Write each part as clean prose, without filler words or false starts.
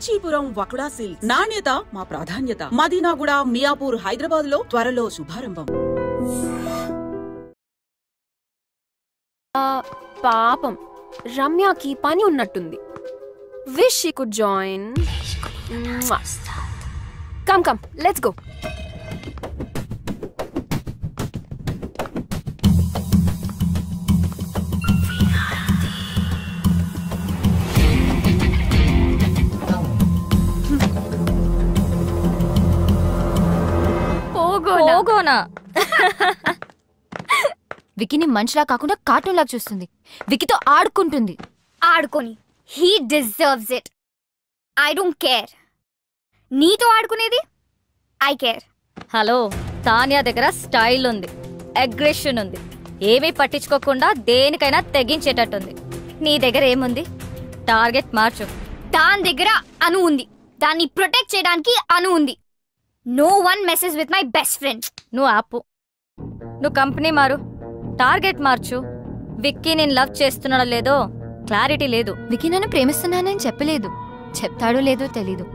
Kanchipuram వకుడా silks. నాణ్యత మా ప్రాధాన్యత. మదీనాగూడ, మియాపూర్, హైదరాబాద్ లో త్వరలో శుభారంభం. పాపం రమ్యకి పని ఉన్నట్టుంది. Wish she could join. Come come let's go. వికీని మనిషిలా కాకుండా కార్టూన్ లాగా చూస్తుంది. వికీతో ఆడుకుంటుంది. ఆడుకొని he deserves it. I don't care. నీతో ఆడుకునేది ఐ కేర్. హలో, తానియా దగ్గర స్టైల్ ఉంది, అగ్రెషన్ ఉంది, ఏమీ పట్టించుకోకుండా దేనికైనా తెగించేటట్టుంది. నీ దగ్గర ఏముంది? టార్గెట్ మార్చు. దాని దగ్గర అను ఉంది. దాన్ని ప్రొటెక్ట్ చేయడానికి అను ఉంది. No one messes with my best friend. నువ్వు ఆపు. నువ్వు కంపెనీ మారు, టార్గెట్ మార్చు. విక్కీ నేను లవ్ చేస్తున్నాడో లేదో క్లారిటీ లేదు. వికీ నన్ను ప్రేమిస్తున్నానని చెప్పలేదు. చెప్తాడో లేదో తెలీదు.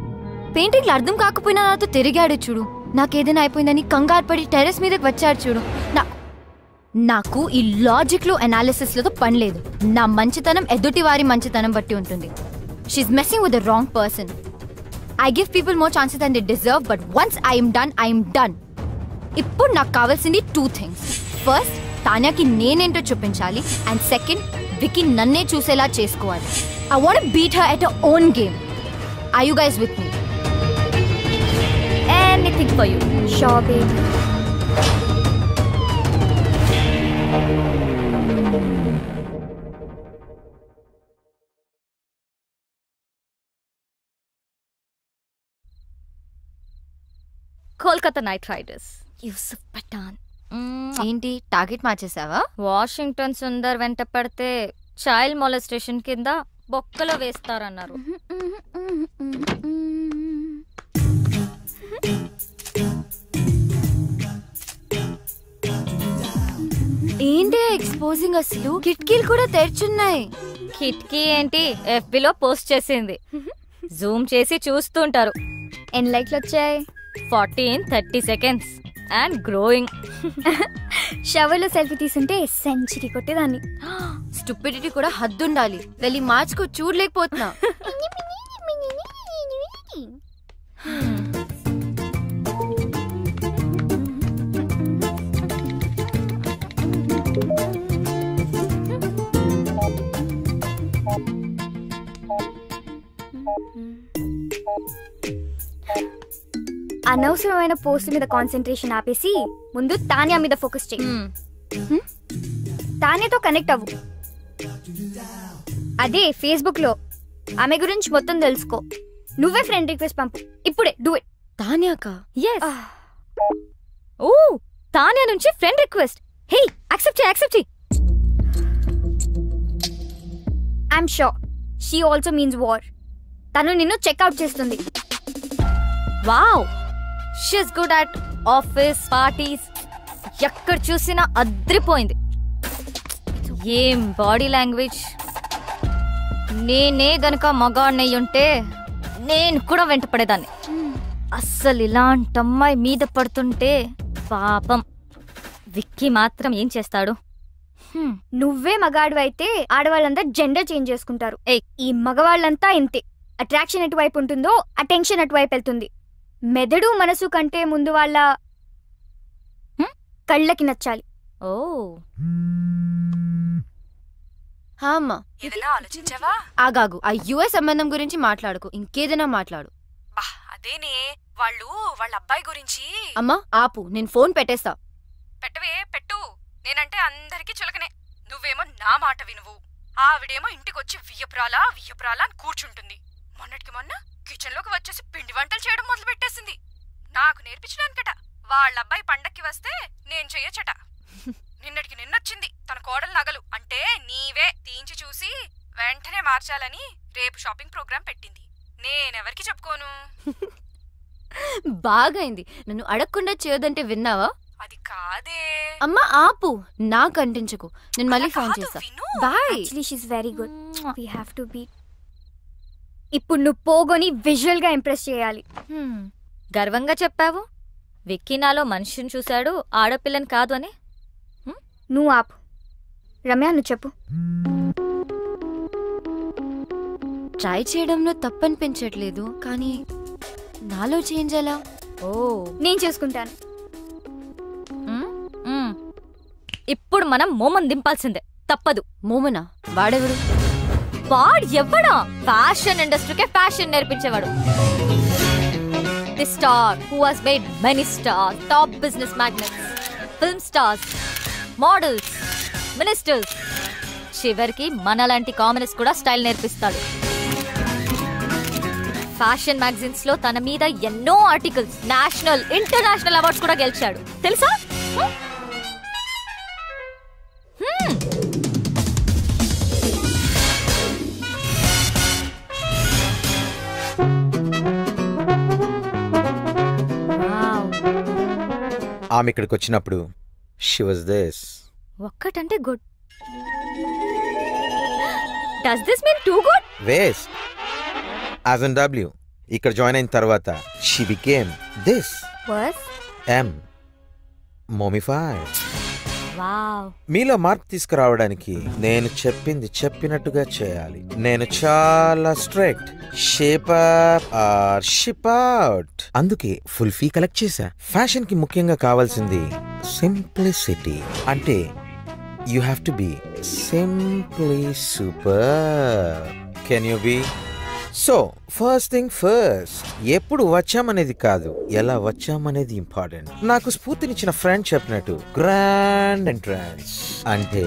పెయింటింగ్లు అర్థం కాకపోయినా నాతో తిరిగాడు చూడు. నాకేదైనా అయిపోయిందని కంగారు పడి టెర్రస్ మీదకి వచ్చాడు చూడు. నాకు ఈ లాజిక్ లో అనాలిసిస్ లతో పని లేదు. నా మంచితనం ఎదుటి వారి మంచితనం బట్టి ఉంటుంది. She's messing with the wrong person. I give people more chances than they deserve, but once I am done. ఇప్పుడు నాకు కావాల్సింది 2 things. ఫస్ట్, తాన్యాకి నేనేంటో చూపించాలి. అండ్ సెకండ్, వికీ నన్నే చూసేలా చేసుకోవాలి. I want to beat her at her own game. Are you guys with me? Anything for you. Sure, baby. Kolkata Knight Riders. Yusuf Pathan. ఏంటి target మార్చేసావా? Washington Sundar వెంట పడితే చైల్డ్ మొలెస్టేషన్ కింద బొక్కలో వేస్తారన్నారు. ఏంటి ఎక్స్పోజింగ్? అసలు కిటికీలు కూడా తెరుచున్నాయి. కిటికీ ఏంటి, FBలో పోస్ట్ చేసింది. జూమ్ చేసి చూస్తుంటారు. ఎన్ని లైక్లు వచ్చాయి? 30 seconds అండ్ గ్రోయింగ్. షవర్లో సెల్ఫీ తీసుంటే సెంచరీ కొట్టేదాన్ని. స్టూపిడిటీ కూడా హద్దుండాలి. వెళ్ళి మార్చుకో, చూడలేకపోతున్నా. అనవసరమైన పోస్ట్ మీద కాన్సన్ట్రేషన్ ఆపేసి ముందు తానియా మీద ఫోకస్ చేయి. తానియాతో కనెక్ట్ అవ్వు. అదే ఫేస్బుక్ లో ఆమె గురించి మొత్తం తెలుసుకో. నువ్వే ఫ్రెండ్ రిక్వెస్ట్ పంపు ఇప్పుడే. Do it. తానియాకా? yes. ఓ, తానియా నుంచి ఫ్రెండ్ రిక్వెస్ట్. హే, యాక్సెప్ట్ చేయి. I'm sure she also means war. తను నిన్ను చెక్అవుట్ చేస్తుంది. Wow, she's good at office parties. ఎక్కడ చూసినా అద్రిపోయింది. ఏం బాడీ లాంగ్వేజ్. నేనే గనక మగాడినయ్యుంటే నేను కూడా వెంట పడేదాన్ని. అస్సలు ఇలాంటి అమ్మాయి మీద పడుతుంటే పాపం. విక్కీ మాత్రం ఏం చేస్తాడు? నువ్వే మగాడు అయితే ఆడవాళ్ళందరూ జెండర్ చేంజ్ చేసుకుంటారు. ఈ మగవాళ్ళంతా ఇంతే. అట్రాక్షన్ ఎటువైపు ఉంటుందో అటెన్షన్ అటువైపు వెళ్తుంది. మెదడు మనసు కంటే ముందు వాళ్ళ కళ్ళకి నచ్చాలి. ఓ, అమ్మా ఏదైనా ఆలోచించావా? ఆగాగు. ఆ యుఎస్ సంబంధం గురించి మాట్లాడుకో. ఇంకేదైనా మాట్లాడు. అదేనే, వాళ్ళు వాళ్ళ అబ్బాయి గురించి. అమ్మా ఆపు, నేను ఫోన్ పెట్టేస్తా. పెట్టవే, పెట్టు. నేనంటే అందరికీ చులకనే. నువ్వేమో నా మాట వినువు. ఆవిడేమో ఇంటికొచ్చి వియ్యపురాలా అని కూర్చుంటుంది. మొన్నటికి మొన్న కిచెన్ లోకి వచ్చేసి పిండి వంటలు చేయడం మొదలు పెట్టేసింది. నాకు నేర్పించడానికట. వాళ్ళబ్బాయి పండక్కి వస్తే నేను చెయ్యొచ్చట. నిన్నటికి నిన్నొచ్చింది తన కోడలు నగలు అంటే నీవే తీయించి చూసి వెంటనే మార్చాలని రేపు షాపింగ్ ప్రోగ్రాం పెట్టింది. నేనెవరికి చెప్పుకోను. బాగైంది. నన్ను అడగకుండా చేయొద్దంటే విన్నావా? అది కాదే. అమ్మా ఆపు, నాకు అంటించకు. నేను మళ్ళీ ఫోన్ చేస్తా. Bye. Actually she's very good. We have to be. ఇప్పుడు నువ్వు పోగొని విజువల్ గా ఇంప్రెస్ చేయాలి. గర్వంగా చెప్పావు. విక్కీ నాలో మనిషిని చూశాడు, ఆడపిల్లని కాదు అని. నువ్వు ఆపు. రమ్య నువ్వు చెప్పు. ట్రై చేయడంలో తప్పనిపించట్లేదు, కానీ నాలో చేంజ్ ఎలా? ఓ నేను చేసుకుంటాను. ఇప్పుడు మనం మోమన్ దింపాల్సిందే, తప్పదు. మోమనా? వాడెవడు? వాడు ఎవడా? ఫ్యాషన్ ఇండస్ట్రీకే ఫ్యాషన్ నేర్పించేవాడు. The star who has made many stars, top business magnates, film stars, models, ministers, చివరికి మనలాంటి కామనర్స్ కూడా స్టైల్ నేర్పిస్తాడు. ఫ్యాషన్ మ్యాగజైన్స్ లో తన మీద ఎన్నో ఆర్టికల్స్, నేషనల్ ఇంటర్నేషనల్ అవార్డ్స్ కూడా గెలిచాడు, తెలుసా? ఆమె ఇక్కడికి వచ్చినప్పుడు షీ వాజ్ దిస్. ఒక్కటంటే good. Does this mean too good? Waste. As in W. ఇక్కడ జాయిన్ అయిన తర్వాత she became this. M. Mummified. Wow. మీలో మార్పు తీసుకురావడానికి నేను చెప్పింది చెప్పినట్టుగా చేయాలి. నేను చాలా strict. Shape up or ship out. అందుకే ఫుల్ ఫీ కలెక్ట్ చేశా. ఫ్యాషన్ కి ముఖ్యంగా కావాల్సింది సింప్లిసిటీ. అంటే you have to be simply super. Can you be? So first thing first, ఎప్పుడు వచ్చామనేది కాదు, ఎలా వచ్చామనేది ఇంపార్టెంట్. నాకు స్ఫూర్తినిచ్చిన ఫ్రెండ్ చెప్పినట్టు గ్రాండ్ ఎంట్రన్స్ అంటే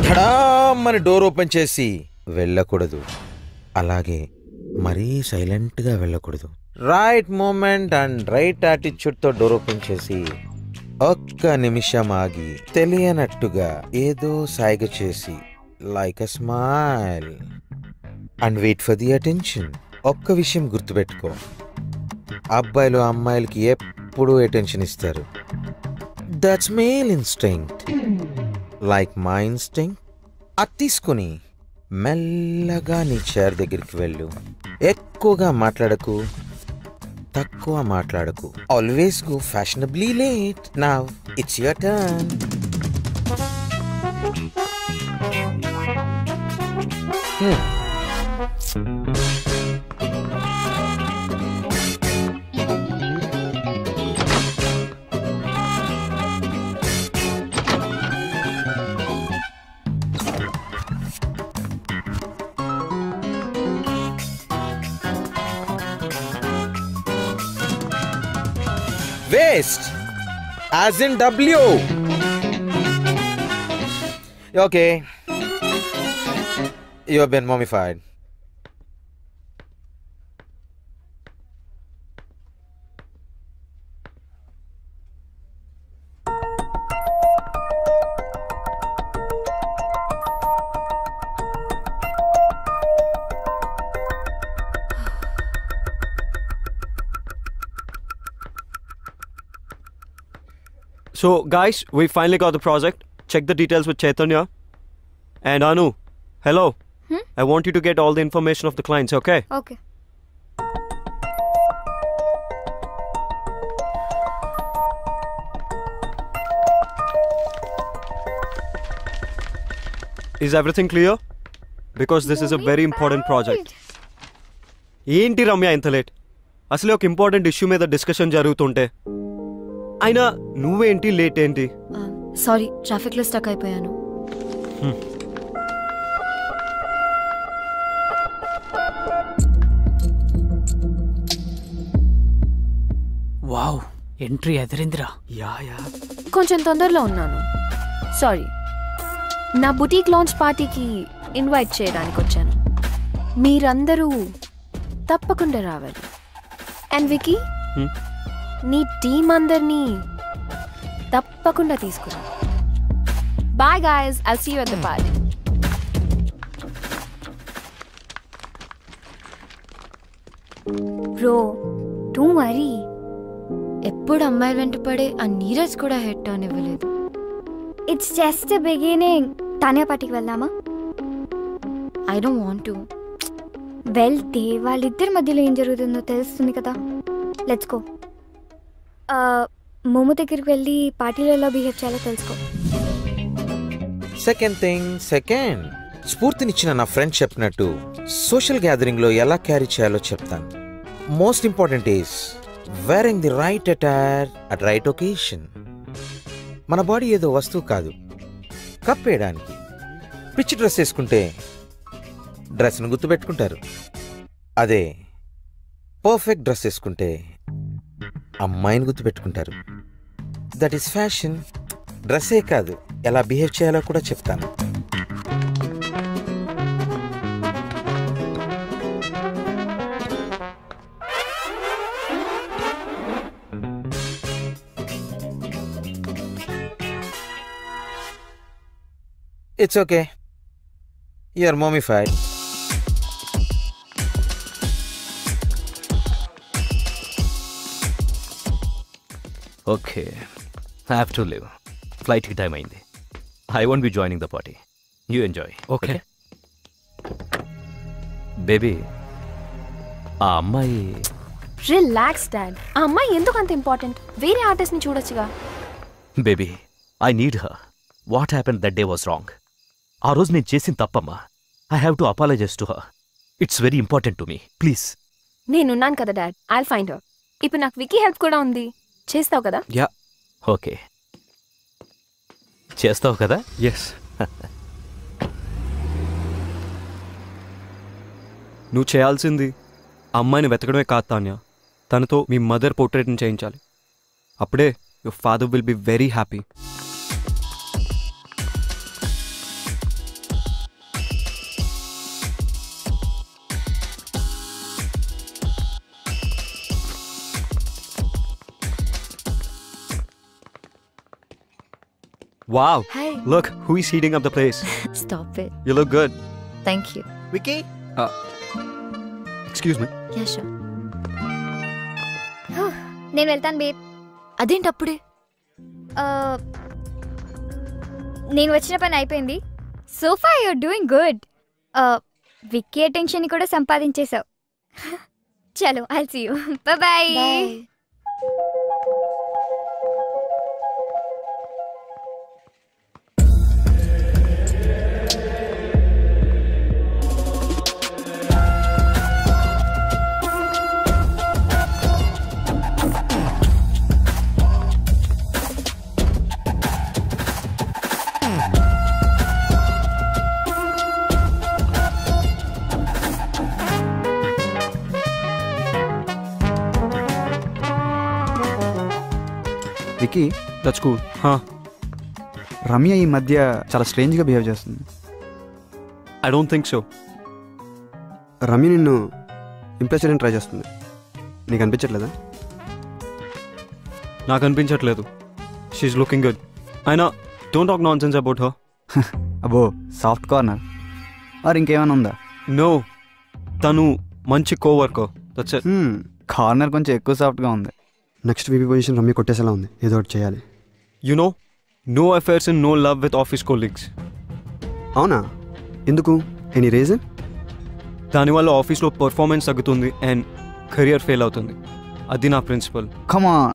ధడామని డోర్ ఓపెన్ చేసి వెళ్ళకూడదు, అలాగే మరీ సైలెంట్ గా వెళ్ళకూడదు. Right moment and right attitude తో డోర్ ఓపెన్ చేసి ఒక్క నిమిషం ఆగి తెలియనట్టుగా ఏదో సైగ చేసి like a smile and wait for the attention. ఒక్క విషయం గుర్తుపెట్టుకో, అబ్బాయిలు అమ్మాయిలకి ఎప్పుడూ అటెన్షన్ ఇస్తారు. That's male instinct, like my instinct. అది తీసుకుని మెల్లగా నీ చైర్ దగ్గరికి వెళ్ళు. ఎక్కువగా మాట్లాడకు, తక్కువ మాట్లాడకు. Always go fashionably late. Now it's your turn. Waste, as in W. Okay, you have been mummified. So guys, we finally got the project. Check the details with Chaitanya. And Anu, hello. I want you to get all the information of the clients, okay? Okay. Is everything clear? Because this is a very important project. ఏంటి రమ్య ఇంత late? అసలే ఒక important issue మీద discussion జరుగుతుంటే అయినా నువ్వేంటి late ఏంటి? Sorry, traffic లో స్టక్ అయిపోయాను. వావ్, ఎంట్రీ ఎదిరిందిరా. యా కొంచెం తొందరలో ఉన్నాను, సారీ. నా బుటీక్ లాంచ్ పార్టీకి ఇన్వైట్ చేయడానికి వచ్చాను. మీరందరూ తప్పకుండా రావాలి. అండ్ వికీ, నీ టీం అందరినీ తప్పకుండా తీసుకురా. Bye guys, I'll see you at the party. Bro don't worry. ఎప్పుడు అమ్మాయిలు వెంట పడే ఆ నీరజ్ కూడా హెడ్ టర్న్ ఇవ్వలేదు. It's just the beginning. Tania పార్టీకి వెళ్దామా? I don't want to. వెళ్తే వాళ్ళిద్దరి మధ్యలో ఏం జరుగుతుందో తెలుస్తుంది కదా. Let's go. మోము దగ్గరికి వెళ్ళి పార్టీలలో బిహేవ్ చేయాలో తెలుసుకో. సెకండ్ స్ఫూర్తినిచ్చిన నా ఫ్రెండ్ చెప్పినట్టు సోషల్ గ్యాదరింగ్ లో ఎలా క్యారీ చేయాలో చెప్తాను. Most important is wearing the right attire at right occasion. మన బాడీ ఏదో వస్తువు కాదు, కప్పేయడానికి. పిచ్చి డ్రెస్ వేసుకుంటే డ్రెస్ను గుర్తుపెట్టుకుంటారు. అదే పర్ఫెక్ట్ డ్రెస్ వేసుకుంటే అమ్మాయిని గుర్తుపెట్టుకుంటారు. That is fashion. డ్రెస్సే కాదు, ఎలా బిహేవ్ చేయాలో కూడా చెప్తాను. It's okay. You're mummified. Okay. I have to leave. Flight ki time ayindi. I won't be joining the party. You enjoy. Okay. Baby. ఆ అమ్మాయి రిలాక్స్ డాడ్. ఆ అమ్మాయి ఎందుకు అంత ఇంపార్టెంట్? వేరే ఆర్టిస్ట్ ని చూడొచ్చుగా. Baby I need her. What happen that day was wrong. ఆ రోజు నేను చేసిన తప్పమ్మా. I have to apologise to her. It's very important to me. Please. నేనున్నాను కదా డాడ్. I'll find her. ఇప్పుడు నాకు వికీ హెల్ప్ కూడా ఉంది. చేస్తావు కదా? యా. ఓకే. చేస్తావు కదా? ఎస్. నువ్వు చేయాల్సింది అమ్మాయిని వెతకడమే కాదు తాన్య, తనతో మీ మదర్ పోర్ట్రేట్ని చేయించాలి. అప్పుడే your father will be very happy. Wow. Hi. Look, who is heating up the place? Stop it. You look good. Thank you. Vicky? Excuse me. Yeah, sure. నేను వెళ్తాను బేబ్. అదేంటి అప్పుడే? నేను వచ్చిన పని అయిపోయింది. So far you're doing good. Vicky attention కూడా సంపాదించేశావు. చలో I'll see you. Bye. Vicky, that's cool. Ramya ఈ మధ్య చాలా స్ట్రేంజ్గా బిహేవ్ చేస్తుంది. I don't think so. Ramya నిన్ను ఇంప్రెస్ చేయడానికి ట్రై చేస్తుంది. నీకు అనిపించట్లేదా? నాకు అనిపించట్లేదు. She's looking good. అయినా don't talk nonsense about her. అబ్బో, సాఫ్ట్ కార్నర్ మరి ఇంకేమైనా ఉందా? నో, తను మంచి కోవర్కర్. That's it. కార్నర్ కొంచెం ఎక్కువ సాఫ్ట్గా ఉంది. నెక్స్ట్ వీపీ పొజిషన్ రమ్య కొట్టేసేలా ఉంది. ఏదో ఒకటి చేయాలి. You know, no affairs and no love with office colleagues. అవునా? ఎందుకు? Any reason? దానివల్ల ఆఫీస్లో పర్ఫార్మెన్స్ తగ్గుతుంది అండ్ కెరియర్ ఫెయిల్ అవుతుంది. అది నా ప్రిన్సిపల్. Come on,